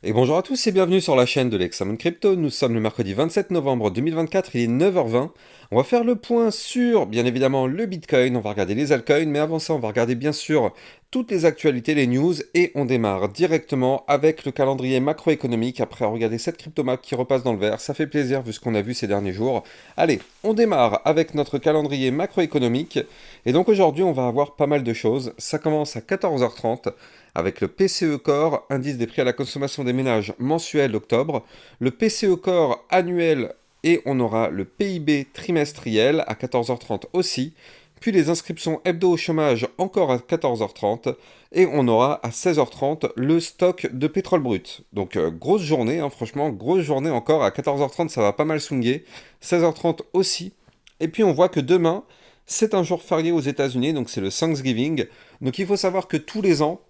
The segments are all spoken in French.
Et bonjour à tous et bienvenue sur la chaîne de l'Examen Crypto. Nous sommes le mercredi 27 novembre 2024, il est 9h20. On va faire le point sur, bien évidemment, le Bitcoin, on va regarder les altcoins, mais avant ça, on va regarder bien sûr toutes les actualités, les news, et on démarre directement avec le calendrier macroéconomique, après regarder cette cryptomap qui repasse dans le vert. Ça fait plaisir vu ce qu'on a vu ces derniers jours. Allez, on démarre avec notre calendrier macroéconomique, et donc aujourd'hui, on va avoir pas mal de choses. Ça commence à 14h30, avec le PCE Core, indice des prix à la consommation des ménages mensuel d'octobre, le PCE Core annuel et on aura le PIB trimestriel à 14h30 aussi, puis les inscriptions hebdo au chômage encore à 14h30 et on aura à 16h30 le stock de pétrole brut. Donc grosse journée, hein, franchement, grosse journée encore, à 14h30 ça va pas mal swinguer, 16h30 aussi, et puis on voit que demain c'est un jour férié aux États-Unis, donc c'est le Thanksgiving, donc il faut savoir que tous les ans,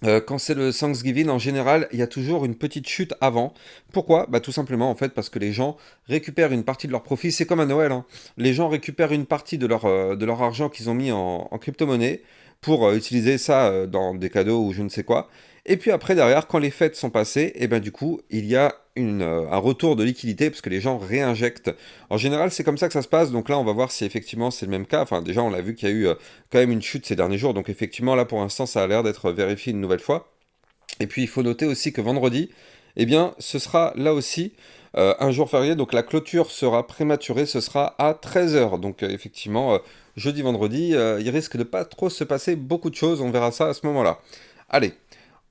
quand c'est le Thanksgiving, en général, il y a toujours une petite chute avant. Pourquoi? Bah tout simplement, en fait, parce que les gens récupèrent une partie de leur profit. C'est comme à Noël, hein. Les gens récupèrent une partie de leur argent qu'ils ont mis en crypto-monnaie pour utiliser ça dans des cadeaux ou je ne sais quoi. Et puis après, derrière, quand les fêtes sont passées, et ben du coup, il y a un retour de liquidité parce que les gens réinjectent. En général, c'est comme ça que ça se passe. Donc là, on va voir si effectivement c'est le même cas. Enfin, déjà, on l'a vu qu'il y a eu quand même une chute ces derniers jours. Donc effectivement, là, pour l'instant, ça a l'air d'être vérifié une nouvelle fois. Et puis, il faut noter aussi que vendredi, eh bien, ce sera là aussi un jour férié. Donc la clôture sera prématurée. Ce sera à 13h. Donc effectivement, jeudi, vendredi, il risque de pas trop se passer beaucoup de choses. On verra ça à ce moment-là. Allez.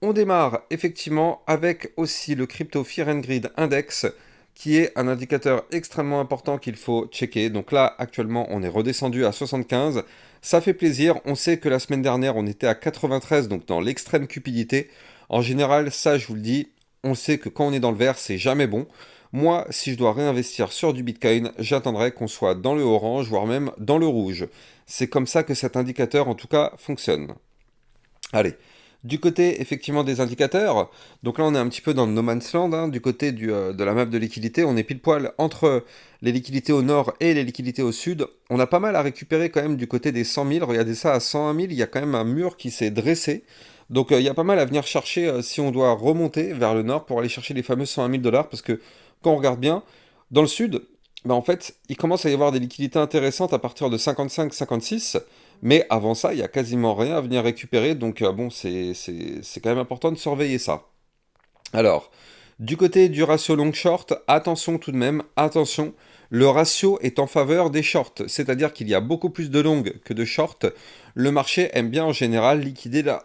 On démarre effectivement avec aussi le Crypto Fear and Greed Index, qui est un indicateur extrêmement important qu'il faut checker. Donc là, actuellement, on est redescendu à 75. Ça fait plaisir. On sait que la semaine dernière, on était à 93, donc dans l'extrême cupidité. En général, ça, je vous le dis, on sait que quand on est dans le vert, c'est jamais bon. Moi, si je dois réinvestir sur du Bitcoin, j'attendrai qu'on soit dans le orange, voire même dans le rouge. C'est comme ça que cet indicateur, en tout cas, fonctionne. Allez. Du côté effectivement des indicateurs, donc là on est un petit peu dans le no man's land, hein, du côté de la map de liquidité, on est pile poil entre les liquidités au nord et les liquidités au sud. On a pas mal à récupérer quand même du côté des 100 000, regardez ça à 101 000, il y a quand même un mur qui s'est dressé. Donc il y a pas mal à venir chercher si on doit remonter vers le nord pour aller chercher les fameux 101 000 dollars, parce que quand on regarde bien, dans le sud, bah en fait, il commence à y avoir des liquidités intéressantes à partir de 55-56, mais avant ça, il n'y a quasiment rien à venir récupérer, donc bon, c'est quand même important de surveiller ça. Alors, du côté du ratio long-short, attention tout de même, attention, le ratio est en faveur des shorts, c'est-à-dire qu'il y a beaucoup plus de longues que de shorts. Le marché aime bien en général liquider là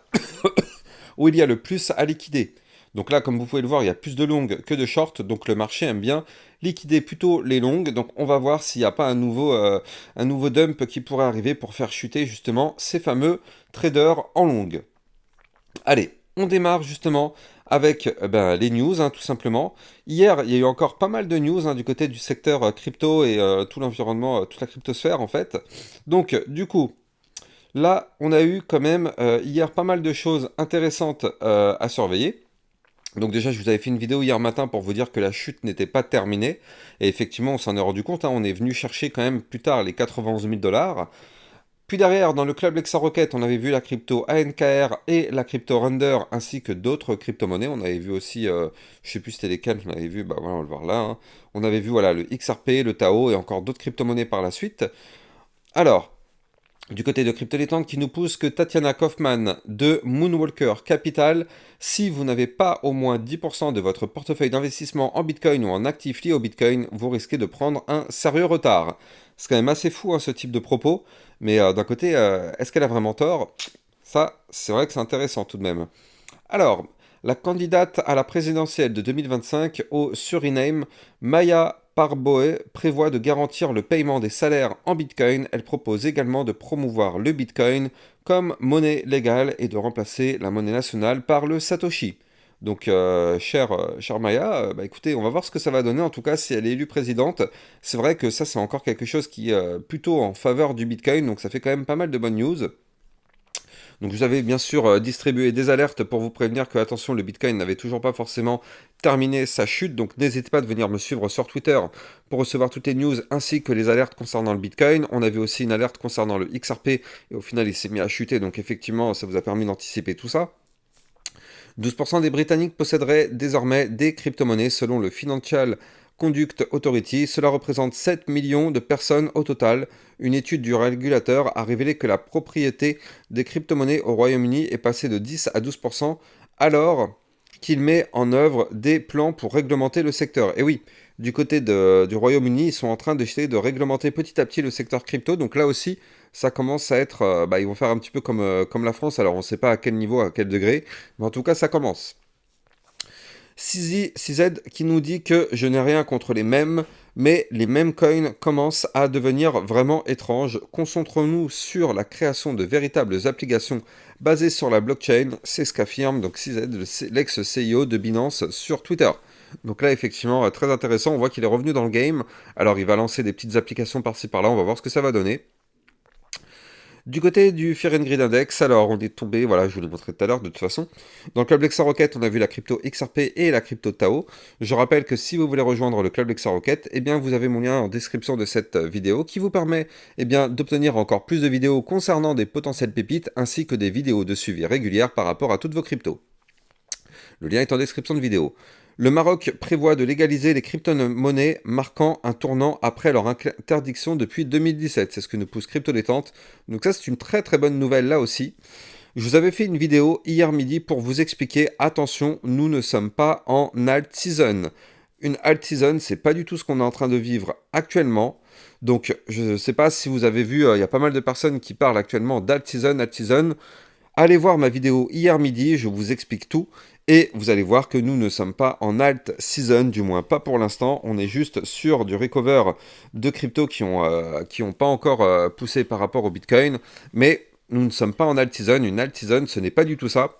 où il y a le plus à liquider. Donc là, comme vous pouvez le voir, il y a plus de longues que de shorts, donc le marché aime bien liquider plutôt les longues. Donc on va voir s'il n'y a pas un nouveau dump qui pourrait arriver pour faire chuter justement ces fameux traders en longue. Allez, on démarre justement avec les news, hein, tout simplement. Hier, il y a eu encore pas mal de news hein, du côté du secteur crypto et tout l'environnement, toute la cryptosphère en fait. Donc du coup, là, on a eu quand même hier pas mal de choses intéressantes à surveiller. Donc déjà, je vous avais fait une vidéo hier matin pour vous dire que la chute n'était pas terminée. Et effectivement, on s'en est rendu compte. Hein, on est venu chercher quand même plus tard les 91 000 dollars. Puis derrière, dans le club LexaRocket, on avait vu la crypto ANKR et la crypto Render, ainsi que d'autres crypto-monnaies. On avait vu aussi, je sais plus c'était lesquelles, on avait vu, bah voilà, on va le voir là. Hein. On avait vu voilà, le XRP, le Tao et encore d'autres crypto-monnaies par la suite. Alors, du côté de CryptoLétante qui nous pousse que Tatiana Kaufman de Moonwalker Capital, si vous n'avez pas au moins 10% de votre portefeuille d'investissement en Bitcoin ou en actifs liés au Bitcoin, vous risquez de prendre un sérieux retard. C'est quand même assez fou hein, ce type de propos, mais d'un côté, est-ce qu'elle a vraiment tort? Ça, c'est vrai que c'est intéressant tout de même. Alors, la candidate à la présidentielle de 2025 au Suriname, Maya Parboe, prévoit de garantir le paiement des salaires en Bitcoin. Elle propose également de promouvoir le Bitcoin comme monnaie légale et de remplacer la monnaie nationale par le Satoshi. Donc, chère Maya, écoutez, on va voir ce que ça va donner. En tout cas, si elle est élue présidente, c'est vrai que ça, c'est encore quelque chose qui est plutôt en faveur du Bitcoin. Donc, ça fait quand même pas mal de bonnes news. Donc vous avez bien sûr distribué des alertes pour vous prévenir que, attention, le Bitcoin n'avait toujours pas forcément terminé sa chute. Donc n'hésitez pas de venir me suivre sur Twitter pour recevoir toutes les news ainsi que les alertes concernant le Bitcoin. On avait aussi une alerte concernant le XRP et au final il s'est mis à chuter. Donc effectivement, ça vous a permis d'anticiper tout ça. 12% des Britanniques posséderaient désormais des crypto-monnaies selon le Financial Conduct Authority. Cela représente 7 millions de personnes au total. Une étude du régulateur a révélé que la propriété des crypto-monnaies au Royaume-Uni est passée de 10 à 12% alors qu'il met en œuvre des plans pour réglementer le secteur. Et oui, du côté du Royaume-Uni, ils sont en train d'essayer de réglementer petit à petit le secteur crypto. Donc là aussi, ça commence à être... ils vont faire un petit peu comme la France. Alors on ne sait pas à quel niveau, à quel degré. Mais en tout cas, ça commence. CZ qui nous dit que je n'ai rien contre les mèmes, mais les meme coins commencent à devenir vraiment étranges. Concentrons-nous sur la création de véritables applications basées sur la blockchain. C'est ce qu'affirme donc CZ, l'ex-CEO de Binance, sur Twitter. Donc là, effectivement, très intéressant. On voit qu'il est revenu dans le game. Alors, il va lancer des petites applications par-ci par-là. On va voir ce que ça va donner. Du côté du Fear and Greed Index, alors on est tombé, voilà, je vous l'ai montré tout à l'heure de toute façon. Dans le Club Rocket, on a vu la crypto XRP et la crypto Tao. Je rappelle que si vous voulez rejoindre le Club Rocket, eh bien vous avez mon lien en description de cette vidéo qui vous permet eh bien, d'obtenir encore plus de vidéos concernant des potentielles pépites ainsi que des vidéos de suivi régulières par rapport à toutes vos cryptos. Le lien est en description de vidéo. Le Maroc prévoit de légaliser les crypto-monnaies, marquant un tournant après leur interdiction depuis 2017. C'est ce que nous pousse Crypto Détente. Donc ça, c'est une très très bonne nouvelle là aussi. Je vous avais fait une vidéo hier midi pour vous expliquer, attention, nous ne sommes pas en alt season. Une alt season, c'est pas du tout ce qu'on est en train de vivre actuellement. Donc je ne sais pas si vous avez vu, il y a pas mal de personnes qui parlent actuellement d'alt season, alt season. Allez voir ma vidéo hier midi, je vous explique tout. Et vous allez voir que nous ne sommes pas en alt season, du moins pas pour l'instant. On est juste sur du recover de crypto qui ont pas encore poussé par rapport au Bitcoin. Mais nous ne sommes pas en alt season. Une alt season, ce n'est pas du tout ça.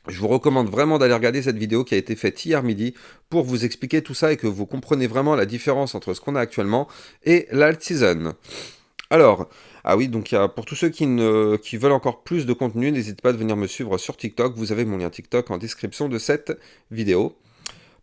Je vous recommande vraiment d'aller regarder cette vidéo qui a été faite hier midi pour vous expliquer tout ça et que vous compreniez vraiment la différence entre ce qu'on a actuellement et l'alt season. Alors, ah oui, donc pour tous ceux qui veulent encore plus de contenu, n'hésitez pas à venir me suivre sur TikTok. Vous avez mon lien TikTok en description de cette vidéo.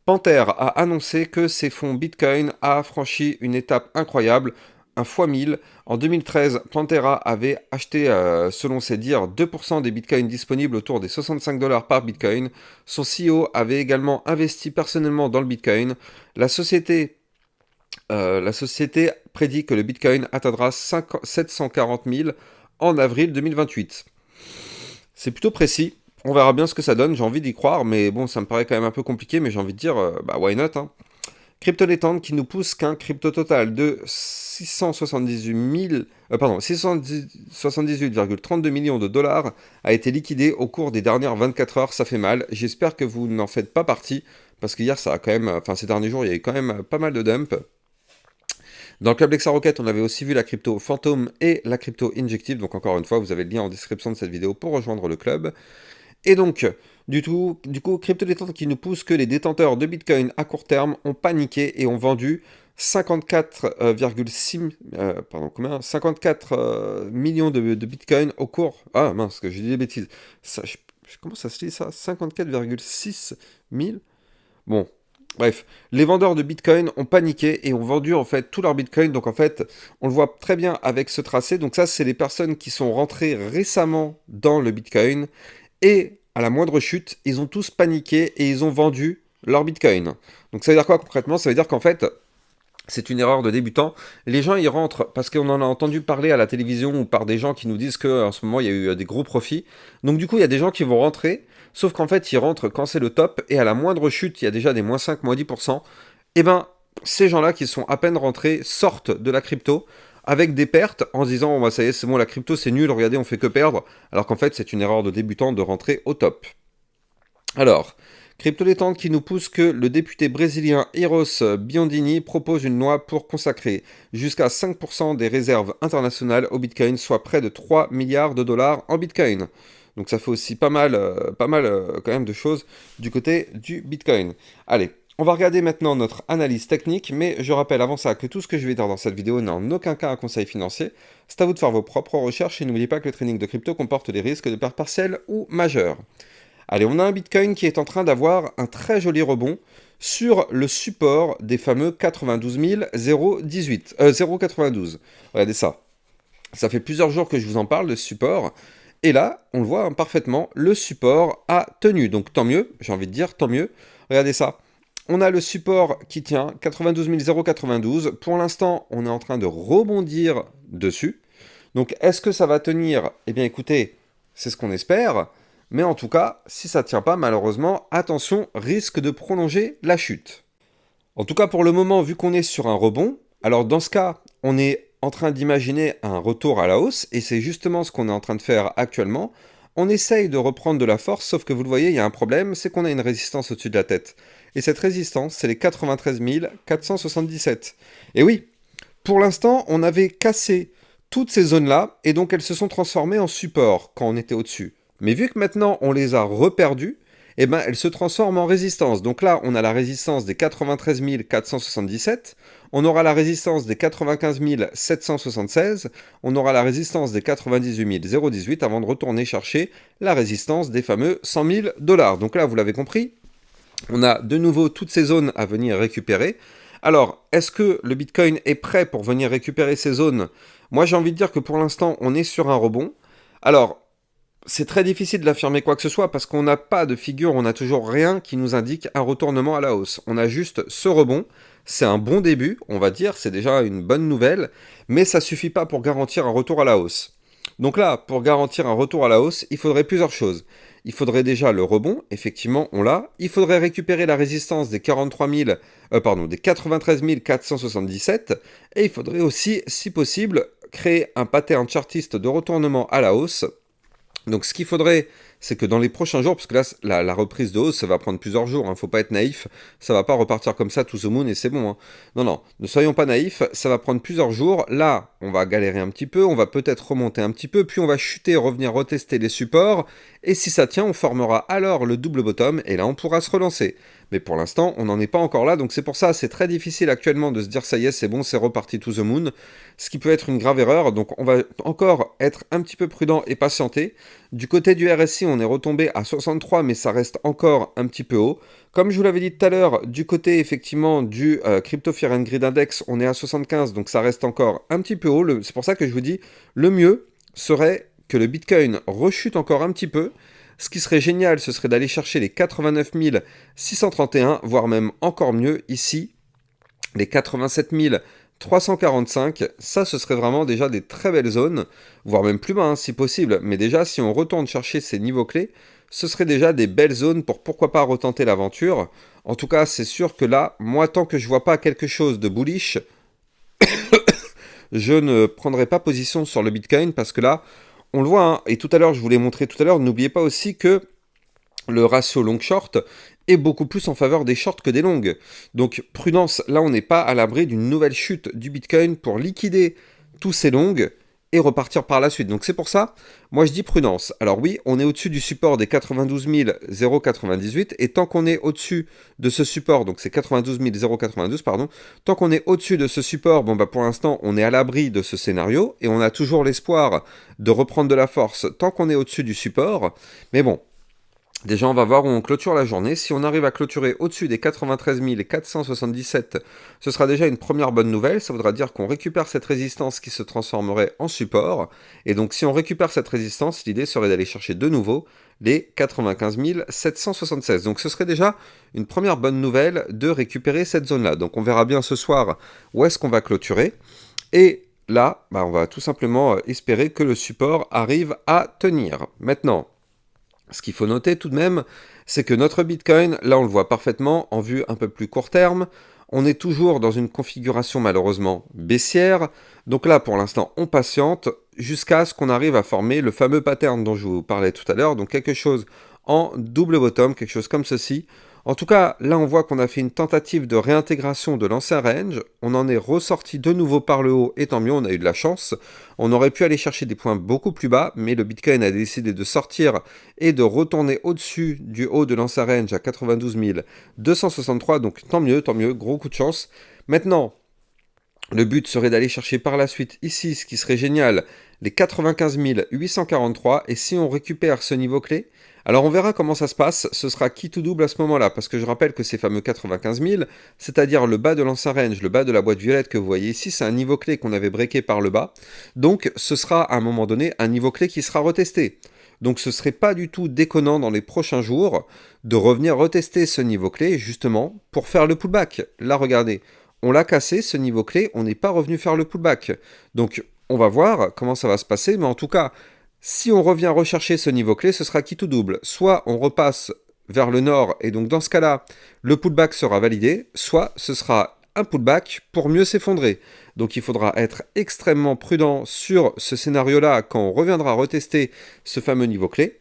Panther a annoncé que ses fonds Bitcoin a franchi une étape incroyable, un x1000. En 2013, Panthera avait acheté, selon ses dires, 2% des Bitcoins disponibles autour des 65 $ par Bitcoin. Son CEO avait également investi personnellement dans le Bitcoin. La société prédit que le Bitcoin atteindra 740 000 en avril 2028. C'est plutôt précis. On verra bien ce que ça donne. J'ai envie d'y croire, mais bon, ça me paraît quand même un peu compliqué. Mais j'ai envie de dire, why not, hein. Crypto Détente qui nous pousse qu'un crypto total de 678,32 millions de dollars a été liquidé au cours des dernières 24 heures. Ça fait mal. J'espère que vous n'en faites pas partie, parce qu'hier, ça a quand même, ces derniers jours, il y a eu quand même pas mal de dumps. Dans le Club Rocket, on avait aussi vu la crypto Phantom et la crypto Injective. Donc encore une fois, vous avez le lien en description de cette vidéo pour rejoindre le club. Et donc, du coup, Crypto Détente qui nous pousse que les détenteurs de Bitcoin à court terme ont paniqué et ont vendu 54 millions de Bitcoin au cours... Ah mince, que j'ai dit des bêtises. Comment ça se dit ça 54,6 000. Bon, bref, les vendeurs de Bitcoin ont paniqué et ont vendu en fait tout leur Bitcoin. Donc en fait, on le voit très bien avec ce tracé. Donc ça, c'est les personnes qui sont rentrées récemment dans le Bitcoin et à la moindre chute, ils ont tous paniqué et ils ont vendu leur Bitcoin. Donc ça veut dire quoi concrètement? Ça veut dire qu'en fait, c'est une erreur de débutant. Les gens y rentrent parce qu'on en a entendu parler à la télévision ou par des gens qui nous disent qu'en ce moment il y a eu des gros profits. Donc du coup, il y a des gens qui vont rentrer. Sauf qu'en fait, ils rentrent quand c'est le top, et à la moindre chute, il y a déjà des moins 5, moins 10%, et ben, ces gens-là qui sont à peine rentrés sortent de la crypto avec des pertes en se disant, oh, bah, ça y est, c'est bon, la crypto c'est nul, regardez, on fait que perdre, alors qu'en fait, c'est une erreur de débutant de rentrer au top. Alors, Crypto Détente qui nous pousse que le député brésilien Eros Biondini propose une loi pour consacrer jusqu'à 5% des réserves internationales au Bitcoin, soit près de 3 milliards de dollars en Bitcoin. Donc ça fait aussi pas mal quand même de choses du côté du Bitcoin. Allez, On va regarder maintenant notre analyse technique, mais je rappelle avant ça que tout ce que je vais dire dans cette vidéo n'est en aucun cas un conseil financier. C'est à vous de faire vos propres recherches et n'oubliez pas que le trading de crypto comporte des risques de pertes partielles ou majeures. Allez, on a un Bitcoin qui est en train d'avoir un très joli rebond sur le support des fameux 92 092. Regardez ça. Ça fait plusieurs jours que je vous en parle de ce support. Et là, on le voit hein, parfaitement, le support a tenu. Donc tant mieux, j'ai envie de dire tant mieux. Regardez ça. On a le support qui tient 92 092. Pour l'instant, on est en train de rebondir dessus. Donc est-ce que ça va tenir? Eh bien écoutez, c'est ce qu'on espère. Mais en tout cas, si ça ne tient pas, malheureusement, attention, risque de prolonger la chute. En tout cas, pour le moment, vu qu'on est sur un rebond, alors dans ce cas, on est en train d'imaginer un retour à la hausse, et c'est justement ce qu'on est en train de faire actuellement. On essaye de reprendre de la force, sauf que vous le voyez, il y a un problème, c'est qu'on a une résistance au-dessus de la tête. Et cette résistance, c'est les 93 477. Et oui, pour l'instant, on avait cassé toutes ces zones-là, et donc elles se sont transformées en support quand on était au-dessus. Mais vu que maintenant on les a reperdues, eh ben, elles se transforment en résistance. Donc là, on a la résistance des 93 477, on aura la résistance des 95 776, on aura la résistance des 98 018 avant de retourner chercher la résistance des fameux 100 000 $. Donc là, vous l'avez compris, on a de nouveau toutes ces zones à venir récupérer. Alors, est-ce que le Bitcoin est prêt pour venir récupérer ces zones? Moi, j'ai envie de dire que pour l'instant, on est sur un rebond. Alors, c'est très difficile d'affirmer quoi que ce soit parce qu'on n'a pas de figure, on n'a toujours rien qui nous indique un retournement à la hausse. On a juste ce rebond, c'est un bon début, on va dire, c'est déjà une bonne nouvelle, mais ça suffit pas pour garantir un retour à la hausse. Donc là, pour garantir un retour à la hausse, il faudrait plusieurs choses. Il faudrait déjà le rebond, effectivement, on l'a. Il faudrait récupérer la résistance des 93 477. Et il faudrait aussi, si possible, créer un pattern chartiste de retournement à la hausse. Donc ce qu'il faudrait, c'est que dans les prochains jours, parce que là, la reprise de hausse, ça va prendre plusieurs jours, hein, faut pas être naïf, ça va pas repartir comme ça, to the moon, et c'est bon. Hein. Non, non, ne soyons pas naïfs, ça va prendre plusieurs jours. Là, on va galérer un petit peu, on va peut-être remonter un petit peu, puis on va chuter, revenir retester les supports, et si ça tient, on formera alors le double bottom, et là, on pourra se relancer. Mais pour l'instant, on n'en est pas encore là, donc c'est pour ça, c'est très difficile actuellement de se dire ça y est, c'est bon, c'est reparti to the moon, ce qui peut être une grave erreur, donc on va encore être un petit peu prudent et patienter. Du côté du RSI, on est retombé à 63, mais ça reste encore un petit peu haut. Comme je vous l'avais dit tout à l'heure, du côté effectivement du Crypto Fear and Greed Index, on est à 75, donc ça reste encore un petit peu haut. C'est pour ça que je vous dis, le mieux serait que le Bitcoin rechute encore un petit peu. Ce qui serait génial, ce serait d'aller chercher les 89 631, voire même encore mieux ici, les 87 345, ça ce serait vraiment déjà des très belles zones, voire même plus bas hein, si possible, mais déjà si on retourne chercher ces niveaux clés, ce serait déjà des belles zones pour pourquoi pas retenter l'aventure. En tout cas, c'est sûr que là, moi tant que je vois pas quelque chose de bullish, je ne prendrai pas position sur le Bitcoin parce que là, on le voit, hein, et tout à l'heure, je vous l'ai montré tout à l'heure, n'oubliez pas aussi que le ratio long-short est beaucoup plus en faveur des shorts que des longues. Donc prudence, là on n'est pas à l'abri d'une nouvelle chute du Bitcoin pour liquider tous ces longues et repartir par la suite. Donc c'est pour ça, moi je dis prudence. Alors oui, on est au-dessus du support des 92 098 et tant qu'on est au-dessus de ce support, donc c'est 92 092 pardon, tant qu'on est au-dessus de ce support, bon bah pour l'instant on est à l'abri de ce scénario et on a toujours l'espoir de reprendre de la force tant qu'on est au-dessus du support. Mais bon, déjà, on va voir où on clôture la journée. Si on arrive à clôturer au-dessus des 93 477, ce sera déjà une première bonne nouvelle. Ça voudra dire qu'on récupère cette résistance qui se transformerait en support. Et donc, si on récupère cette résistance, l'idée serait d'aller chercher de nouveau les 95 776. Donc, ce serait déjà une première bonne nouvelle de récupérer cette zone-là. Donc, on verra bien ce soir où est-ce qu'on va clôturer. Et là, on va tout simplement espérer que le support arrive à tenir. Maintenant, ce qu'il faut noter tout de même, c'est que notre Bitcoin, là on le voit parfaitement en vue un peu plus court terme, on est toujours dans une configuration malheureusement baissière, donc là pour l'instant on patiente jusqu'à ce qu'on arrive à former le fameux pattern dont je vous parlais tout à l'heure, donc quelque chose en double bottom, quelque chose comme ceci. En tout cas, là on voit qu'on a fait une tentative de réintégration de l'ancien range, on en est ressorti de nouveau par le haut, et tant mieux, on a eu de la chance. On aurait pu aller chercher des points beaucoup plus bas, mais le Bitcoin a décidé de sortir et de retourner au-dessus du haut de l'ancien range à 92 263, donc tant mieux, gros coup de chance. Maintenant, le but serait d'aller chercher par la suite ici, ce qui serait génial, les 95 843, et si on récupère ce niveau clé, alors on verra comment ça se passe, ce sera qui tout double à ce moment-là, parce que je rappelle que ces fameux 95 000, c'est-à-dire le bas de l'ancien range, le bas de la boîte violette que vous voyez ici, c'est un niveau clé qu'on avait breaké par le bas, donc ce sera à un moment donné un niveau clé qui sera retesté. Donc ce serait pas du tout déconnant dans les prochains jours de revenir retester ce niveau clé justement pour faire le pullback. Là regardez, on l'a cassé ce niveau clé, on n'est pas revenu faire le pullback. Donc on va voir comment ça va se passer, mais en tout cas, si on revient rechercher ce niveau clé, ce sera qui tout double. Soit on repasse vers le nord, et donc dans ce cas-là, le pullback sera validé, soit ce sera un pullback pour mieux s'effondrer. Donc il faudra être extrêmement prudent sur ce scénario-là quand on reviendra retester ce fameux niveau clé.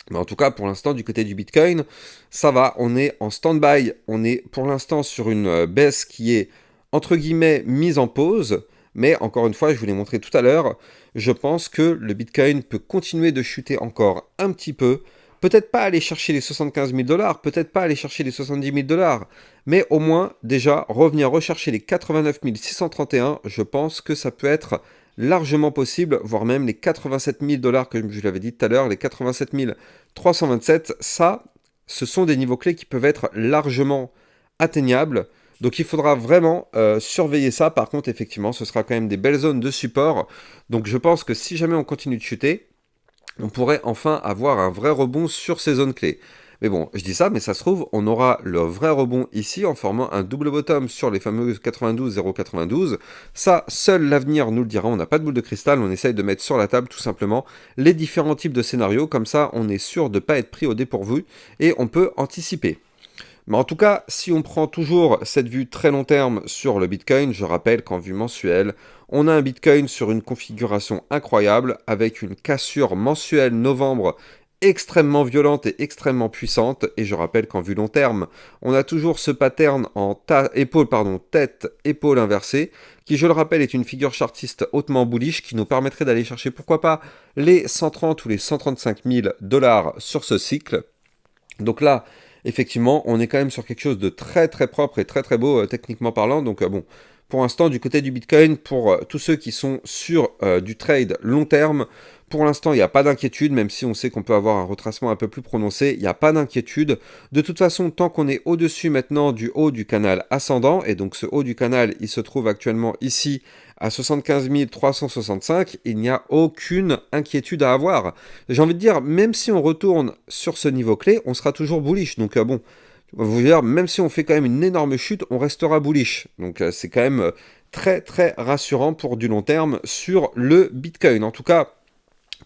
Mais en tout cas, pour l'instant, du côté du Bitcoin, ça va, on est en stand-by, on est pour l'instant sur une baisse qui est, entre guillemets, mise en pause, mais encore une fois, je vous l'ai montré tout à l'heure, je pense que le Bitcoin peut continuer de chuter encore un petit peu, peut-être pas aller chercher les 75 000 dollars, peut-être pas aller chercher les 70 000 dollars, mais au moins, déjà, revenir rechercher les 89 631, je pense que ça peut être largement possible, voire même les 87 000 dollars que je l'avais dit tout à l'heure, les 87 327, ça, ce sont des niveaux clés qui peuvent être largement atteignables. Donc il faudra vraiment surveiller ça. Par contre, effectivement, ce sera quand même des belles zones de support. Donc je pense que si jamais on continue de chuter, on pourrait enfin avoir un vrai rebond sur ces zones clés. Mais bon, je dis ça, mais ça se trouve, on aura le vrai rebond ici en formant un double bottom sur les fameux 92, 0,92. Ça, seul l'avenir nous le dira, on n'a pas de boule de cristal, on essaye de mettre sur la table tout simplement les différents types de scénarios, comme ça on est sûr de ne pas être pris au dépourvu et on peut anticiper. Mais en tout cas, si on prend toujours cette vue très long terme sur le Bitcoin, je rappelle qu'en vue mensuelle, on a un Bitcoin sur une configuration incroyable avec une cassure mensuelle novembre extrêmement violente et extrêmement puissante. Et je rappelle qu'en vue long terme, on a toujours ce pattern en tête-épaule inversée, qui je le rappelle est une figure chartiste hautement bullish qui nous permettrait d'aller chercher pourquoi pas les 130 ou les 135 000 dollars sur ce cycle. Donc là, effectivement, on est quand même sur quelque chose de très très propre et très très beau techniquement parlant. Donc bon, pour l'instant, du côté du Bitcoin, pour tous ceux qui sont sur du trade long terme, pour l'instant, il n'y a pas d'inquiétude, même si on sait qu'on peut avoir un retracement un peu plus prononcé, il n'y a pas d'inquiétude. De toute façon, tant qu'on est au-dessus maintenant du haut du canal ascendant, et donc ce haut du canal, il se trouve actuellement ici à 75 365, il n'y a aucune inquiétude à avoir. J'ai envie de dire, même si on retourne sur ce niveau clé, on sera toujours bullish. Donc bon, vous dire, même si on fait quand même une énorme chute, on restera bullish. Donc c'est quand même très très rassurant pour du long terme sur le Bitcoin. En tout cas,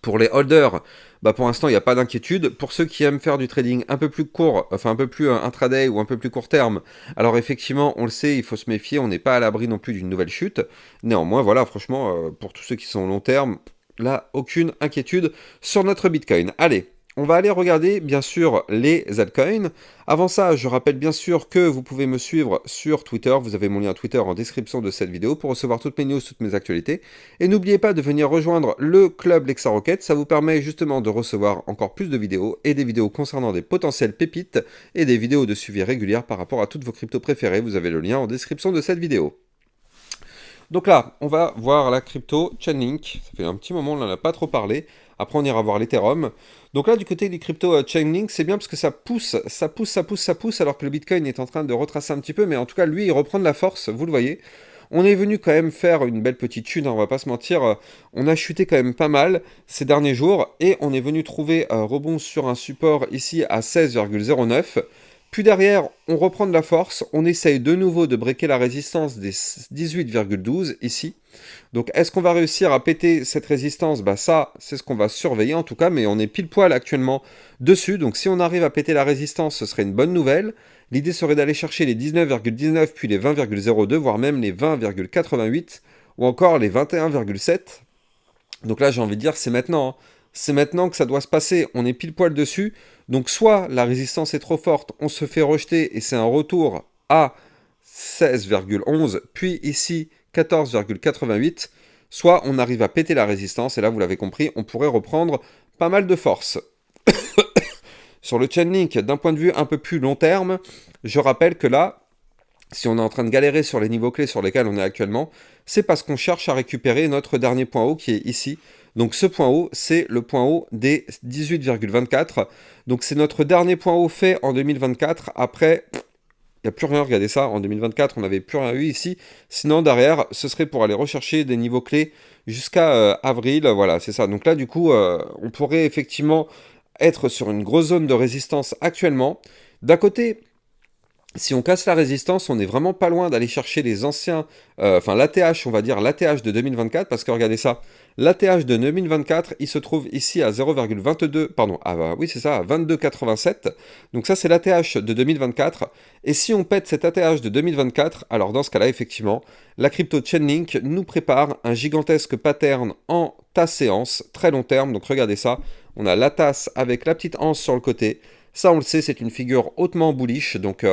pour les holders, bah pour l'instant, il n'y a pas d'inquiétude. Pour ceux qui aiment faire du trading un peu plus court, enfin un peu plus intraday ou un peu plus court terme, alors effectivement, on le sait, il faut se méfier, on n'est pas à l'abri non plus d'une nouvelle chute. Néanmoins, voilà, franchement, pour tous ceux qui sont long terme, là, aucune inquiétude sur notre Bitcoin. Allez, on va aller regarder bien sûr les altcoins. Avant ça, je rappelle bien sûr que vous pouvez me suivre sur Twitter. Vous avez mon lien Twitter en description de cette vidéo pour recevoir toutes mes news, toutes mes actualités. Et n'oubliez pas de venir rejoindre le club Lexa Rocket. Ça vous permet justement de recevoir encore plus de vidéos et des vidéos concernant des potentielles pépites et des vidéos de suivi régulières par rapport à toutes vos cryptos préférées. Vous avez le lien en description de cette vidéo. Donc là, on va voir la crypto Chainlink. Ça fait un petit moment, on n'en a pas trop parlé. Après, on ira voir l'Ethereum. Donc là, du côté des crypto Chainlink, c'est bien parce que ça pousse, alors que le Bitcoin est en train de retracer un petit peu. Mais en tout cas, lui, il reprend de la force, vous le voyez. On est venu quand même faire une belle petite chute, hein, on va pas se mentir. On a chuté quand même pas mal ces derniers jours. Et on est venu trouver un rebond sur un support ici à 16,09. Puis derrière, on reprend de la force, on essaye de nouveau de breaker la résistance des 18,12 ici. Donc est-ce qu'on va réussir à péter cette résistance? Bah ça, c'est ce qu'on va surveiller en tout cas, mais on est pile poil actuellement dessus. Donc si on arrive à péter la résistance, ce serait une bonne nouvelle. L'idée serait d'aller chercher les 19,19 puis les 20,02, voire même les 20,88 ou encore les 21,7. Donc là, j'ai envie de dire, c'est maintenant. Hein. C'est maintenant que ça doit se passer. On est pile poil dessus. Donc soit la résistance est trop forte, on se fait rejeter et c'est un retour à 16,11, puis ici 14,88, soit on arrive à péter la résistance, et là vous l'avez compris, on pourrait reprendre pas mal de force. Sur le Chainlink, d'un point de vue un peu plus long terme, je rappelle que là, si on est en train de galérer sur les niveaux clés sur lesquels on est actuellement, c'est parce qu'on cherche à récupérer notre dernier point haut qui est ici. Donc ce point haut, c'est le point haut des 18,24. Donc c'est notre dernier point haut fait en 2024. Après, il n'y a plus rien, regardez ça, en 2024, on n'avait plus rien eu ici. Sinon, derrière, ce serait pour aller rechercher des niveaux clés jusqu'à avril. Voilà, c'est ça. Donc là, du coup, on pourrait effectivement être sur une grosse zone de résistance actuellement. D'un côté, si on casse la résistance, on est vraiment pas loin d'aller chercher les anciens, enfin l'ATH, on va dire l'ATH de 2024, parce que regardez ça, l'ATH de 2024, il se trouve ici à 0,22, pardon, oui c'est ça, à 22,87, donc ça c'est l'ATH de 2024, et si on pète cet ATH de 2024, alors dans ce cas-là, effectivement, la crypto Chainlink nous prépare un gigantesque pattern en tasse séance, très long terme, donc regardez ça, on a la tasse avec la petite anse sur le côté, ça, on le sait, c'est une figure hautement bullish, donc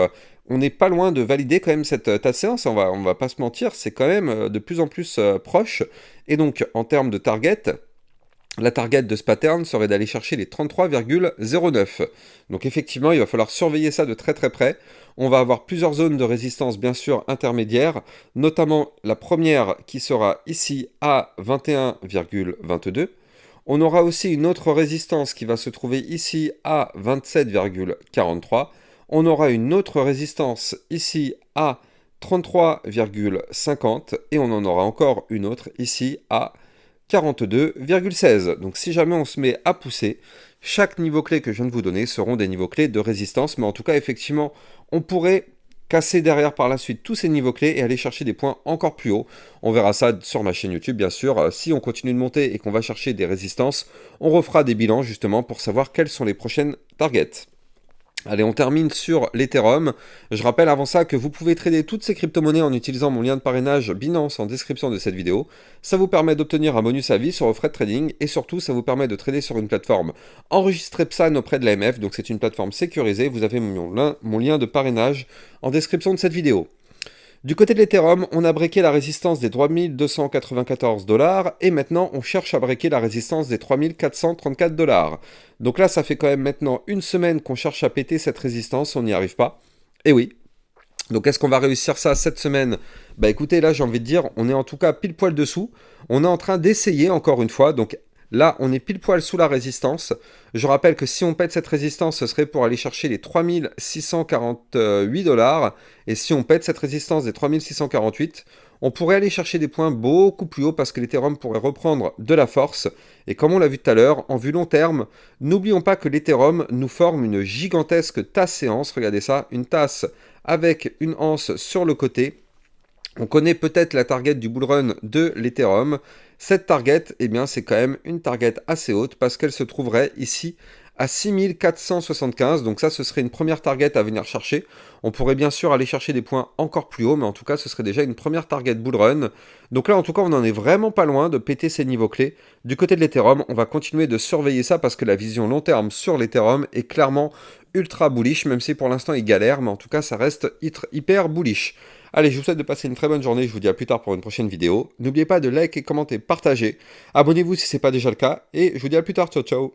on n'est pas loin de valider quand même cette tasse séance, on va pas se mentir, c'est quand même de plus en plus proche. Et donc, en termes de target, la target de ce pattern serait d'aller chercher les 33,09. Donc effectivement, il va falloir surveiller ça de très très près. On va avoir plusieurs zones de résistance, bien sûr, intermédiaires, notamment la première qui sera ici à 21,22. On aura aussi une autre résistance qui va se trouver ici à 27,43. On aura une autre résistance ici à 33,50. Et on en aura encore une autre ici à 42,16. Donc si jamais on se met à pousser, chaque niveau clé que je viens de vous donner seront des niveaux clés de résistance. Mais en tout cas, effectivement, on pourrait casser derrière par la suite tous ces niveaux clés et aller chercher des points encore plus hauts. On verra ça sur ma chaîne YouTube, bien sûr. Si on continue de monter et qu'on va chercher des résistances, on refera des bilans justement pour savoir quelles sont les prochaines targets. Allez, on termine sur l'Ethereum. Je rappelle avant ça que vous pouvez trader toutes ces crypto-monnaies en utilisant mon lien de parrainage Binance en description de cette vidéo. Ça vous permet d'obtenir un bonus à vie sur vos frais de trading et surtout ça vous permet de trader sur une plateforme enregistrée PSAN auprès de l'AMF, donc c'est une plateforme sécurisée. Vous avez mon lien de parrainage en description de cette vidéo. Du côté de l'Ethereum, on a breaké la résistance des 3294 $ et maintenant on cherche à breaker la résistance des 3434 $. Donc là, ça fait quand même maintenant une semaine qu'on cherche à péter cette résistance, on n'y arrive pas. Et oui. Donc est-ce qu'on va réussir ça cette semaine? Bah écoutez, là j'ai envie de dire, on est en tout cas pile poil dessous. On est en train d'essayer encore une fois, donc là on est pile poil sous la résistance. Je rappelle que si on pète cette résistance, ce serait pour aller chercher les 3648 $. Et si on pète cette résistance des 3648, on pourrait aller chercher des points beaucoup plus hauts parce que l'Ethereum pourrait reprendre de la force. Et comme on l'a vu tout à l'heure, en vue long terme, n'oublions pas que l'Ethereum nous forme une gigantesque tasse séance. Regardez ça, une tasse avec une anse sur le côté. On connaît peut-être la target du bull run de l'Ethereum. Cette target, eh bien, c'est quand même une target assez haute parce qu'elle se trouverait ici à 6475. Donc ça, ce serait une première target à venir chercher. On pourrait bien sûr aller chercher des points encore plus hauts, mais en tout cas, ce serait déjà une première target bull run. Donc là, en tout cas, on n'en est vraiment pas loin de péter ces niveaux clés. Du côté de l'Ethereum, on va continuer de surveiller ça parce que la vision long terme sur l'Ethereum est clairement ultra bullish, même si pour l'instant il galère, mais en tout cas, ça reste hyper bullish. Allez, je vous souhaite de passer une très bonne journée, je vous dis à plus tard pour une prochaine vidéo. N'oubliez pas de liker, commenter, partager. Abonnez-vous si ce n'est pas déjà le cas, et je vous dis à plus tard, ciao ciao.